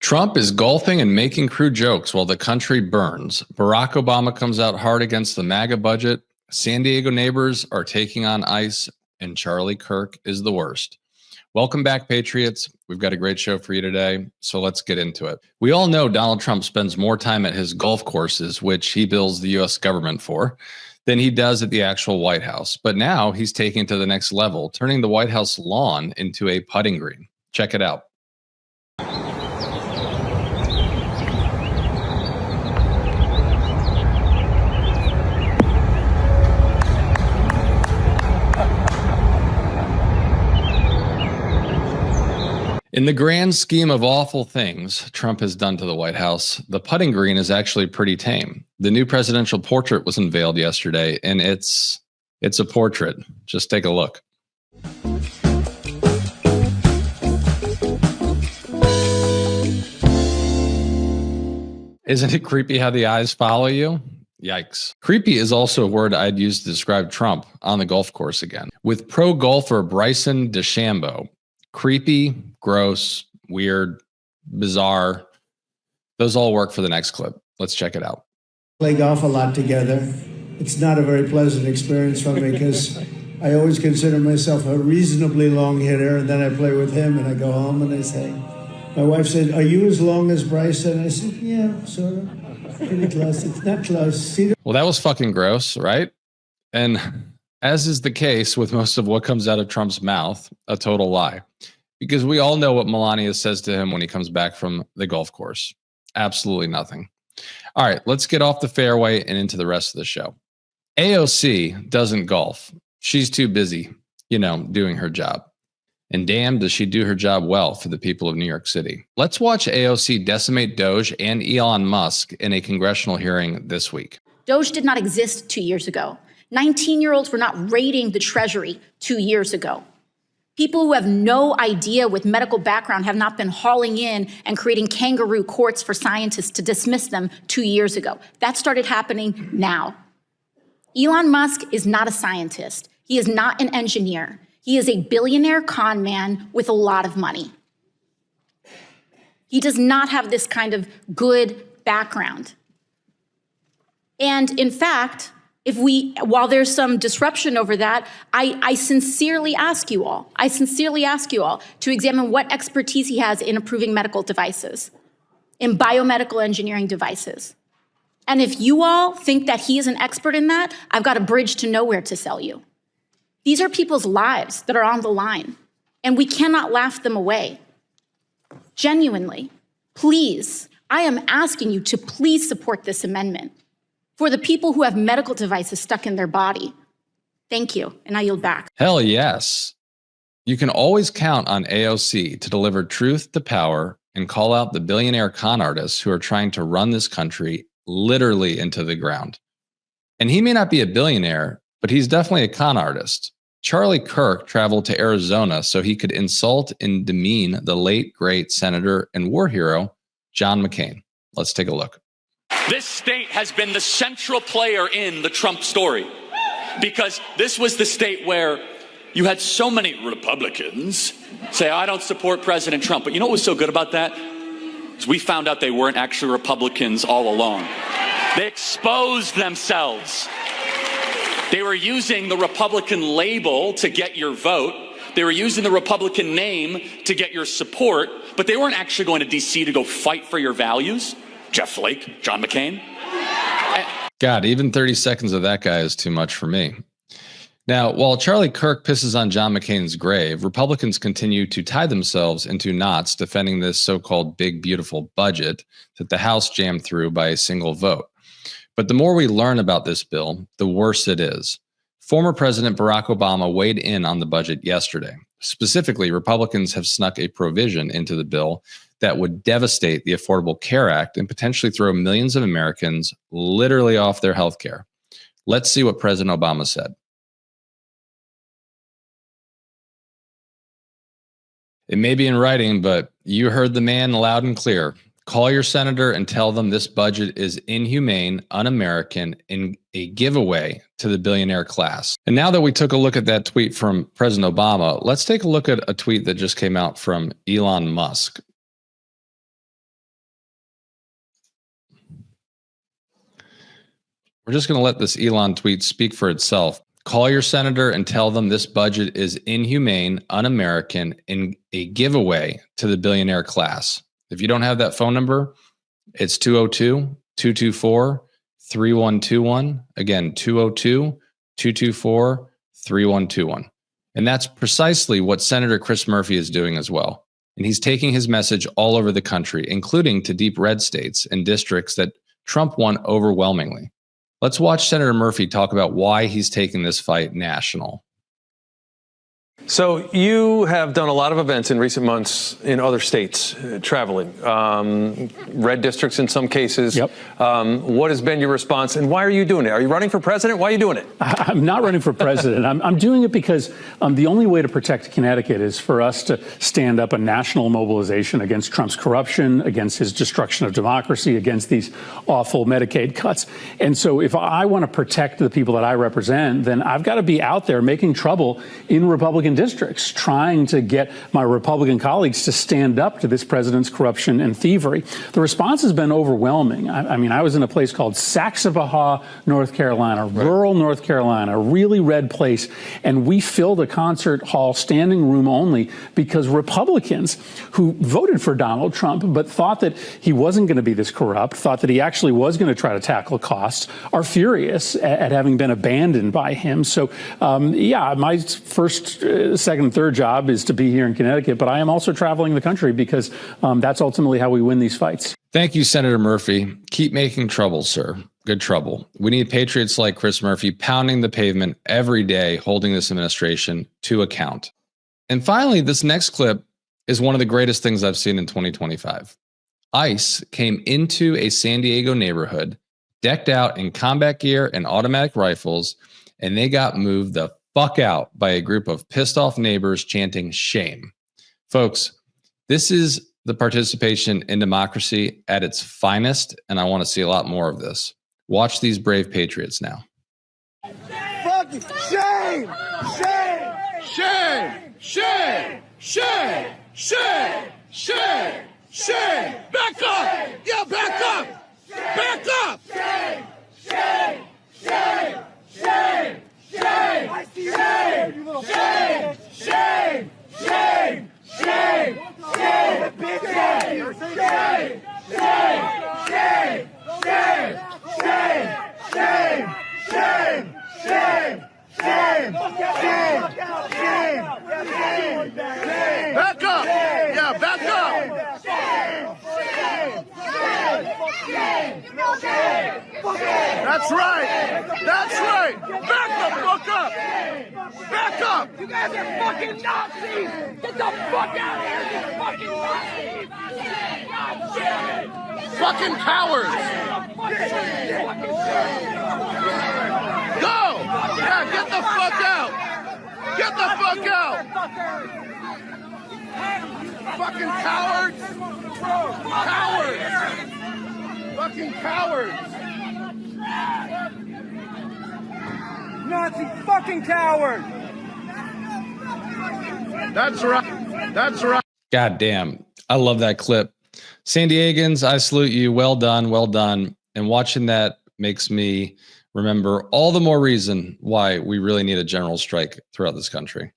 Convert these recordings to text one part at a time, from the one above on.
Trump is golfing and making crude jokes while the country burns. Barack Obama comes out hard against the MAGA budget. San Diego neighbors are taking on ICE, and Charlie Kirk is the worst. Welcome back, Patriots. We've got a great show for you today, so let's get into it. We all know Donald Trump spends more time at his golf courses, which he bills the U.S. government for, than he does at the actual White House. But now he's taking it to the next level, turning the White House lawn into a putting green. Check it out. In the grand scheme of awful things Trump has done to the White House, the putting green is actually pretty tame. The new presidential portrait was unveiled yesterday, and it's a portrait. Just take a look. Isn't it creepy how the eyes follow you? Yikes. Creepy is also a word I'd use to describe Trump on the golf course again. With pro golfer Bryson DeChambeau, creepy, gross, weird, bizarre. Those all work for the next clip. Let's check it out. Play golf a lot together. It's not a very pleasant experience for me because I always consider myself a reasonably long hitter, and then I play with him and I go home and I say, my wife said, "Are you as long as Bryson?" I said, "Yeah, sort of. Pretty close. It's not close." See? Well, that was fucking gross, right? And as is the case with most of what comes out of Trump's mouth, a total lie. Because we all know what Melania says to him when he comes back from the golf course. Absolutely nothing. All right, let's get off the fairway and into the rest of the show. AOC doesn't golf. She's too busy, doing her job. And damn, does she do her job well for the people of New York City. Let's watch AOC decimate DOGE and Elon Musk in a congressional hearing this week. DOGE did not exist 2 years ago. 19-year-olds were not raiding the Treasury 2 years ago. People who have no idea with medical background have not been hauling in and creating kangaroo courts for scientists to dismiss them 2 years ago. That started happening now. Elon Musk is not a scientist. He is not an engineer. He is a billionaire con man with a lot of money. He does not have this kind of good background. And in fact, while there's some disruption over that, I sincerely ask you all to examine what expertise he has in approving medical devices, in biomedical engineering devices. And if you all think that he is an expert in that, I've got a bridge to nowhere to sell you. These are people's lives that are on the line, and we cannot laugh them away. Genuinely, please, I am asking you to please support this amendment for the people who have medical devices stuck in their body. Thank you, and I yield back. Hell yes. You can always count on AOC to deliver truth to power and call out the billionaire con artists who are trying to run this country literally into the ground. And he may not be a billionaire, but he's definitely a con artist. Charlie Kirk traveled to Arizona so he could insult and demean the late, great senator and war hero, John McCain. Let's take a look. This state has been the central player in the Trump story because this was the state where you had so many Republicans say, I don't support President Trump. But you know what was so good about that? Is we found out they weren't actually Republicans all along. They exposed themselves. They were using the Republican label to get your vote. They were using the Republican name to get your support, but they weren't actually going to D.C. to go fight for your values. Jeff Flake, John McCain. God, even 30 seconds of that guy is too much for me. Now, while Charlie Kirk pisses on John McCain's grave, Republicans continue to tie themselves into knots defending this so-called big, beautiful budget that the House jammed through by a single vote. But the more we learn about this bill, the worse it is. Former President Barack Obama weighed in on the budget yesterday. Specifically, Republicans have snuck a provision into the bill that would devastate the Affordable Care Act and potentially throw millions of Americans literally off their health care. Let's see what President Obama said. It may be in writing, but you heard the man loud and clear. Call your senator and tell them this budget is inhumane, un-American, and a giveaway to the billionaire class. And now that we took a look at that tweet from President Obama, let's take a look at a tweet that just came out from Elon Musk. We're just going to let this Elon tweet speak for itself. Call your senator and tell them this budget is inhumane, un-American, and a giveaway to the billionaire class. If you don't have that phone number, it's 202-224-3121. Again, 202-224-3121. And that's precisely what Senator Chris Murphy is doing as well. And he's taking his message all over the country, including to deep red states and districts that Trump won overwhelmingly. Let's watch Senator Murphy talk about why he's taking this fight national. So you have done a lot of events in recent months in other states, traveling, red districts in some cases. Yep. What has been your response, and why are you doing it? Are you running for president? Why are you doing it? I'm not running for president. I'm doing it because the only way to protect Connecticut is for us to stand up a national mobilization against Trump's corruption, against his destruction of democracy, against these awful Medicaid cuts. And so if I want to protect the people that I represent, then I've got to be out there making trouble in Republican districts, trying to get my Republican colleagues to stand up to this president's corruption and thievery. The response has been overwhelming. I mean, I was in a place called Saxapahaw, North Carolina, rural North Carolina, a really red place, and we filled a concert hall standing room only because Republicans who voted for Donald Trump but thought that he wasn't going to be this corrupt, thought that he actually was going to try to tackle costs, are furious at having been abandoned by him. So, yeah, my first, second, and third job is to be here in Connecticut, but I am also traveling the country because that's ultimately how we win these fights. Thank you, Senator Murphy. Keep making trouble, sir. Good trouble. We need patriots like Chris Murphy pounding the pavement every day, holding this administration to account. And finally, this next clip is one of the greatest things I've seen in 2025. ICE came into a San Diego neighborhood, decked out in combat gear and automatic rifles, and they got moved the fuck out by a group of pissed off neighbors chanting shame. Folks, this is the participation in democracy at its finest, and I want to see a lot more of this. Watch these brave patriots now. Fuck you. Shame! Shame! Shame! Shame! Shame! Shame! Shame! Shame! Back up! Yeah, back up! Back up! Shame! Shame! Shame! Shame! Shame! Shame! Shame! Shame! Shame! Shame! Shame! Big shame! Shame! Shame! Shame! Shame! Shame! Shame! Shame! Shame! Shame! Shame! Shame! Back up! Yeah, back up! That's right! That's right! Back the fuck up! Back up! You guys are fucking Nazis! Get the fuck out of here, you fucking Nazis! God damn it! Fucking cowards! Go! Yeah, get the fuck out! Get the fuck out! Fucking cowards! Cowards! Fucking cowards! Nazi fucking coward! That's right. That's right. God damn. I love that clip. San Diegans, I salute you. Well done. Well done. And watching that makes me remember all the more reason why we really need a general strike throughout this country.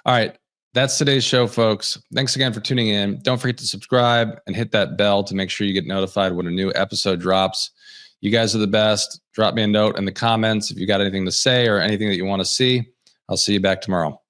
All right. That's today's show, folks. Thanks again for tuning in. Don't forget to subscribe and hit that bell to make sure you get notified when a new episode drops. You guys are the best. Drop me a note in the comments if you got anything to say or anything that you want to see. I'll see you back tomorrow.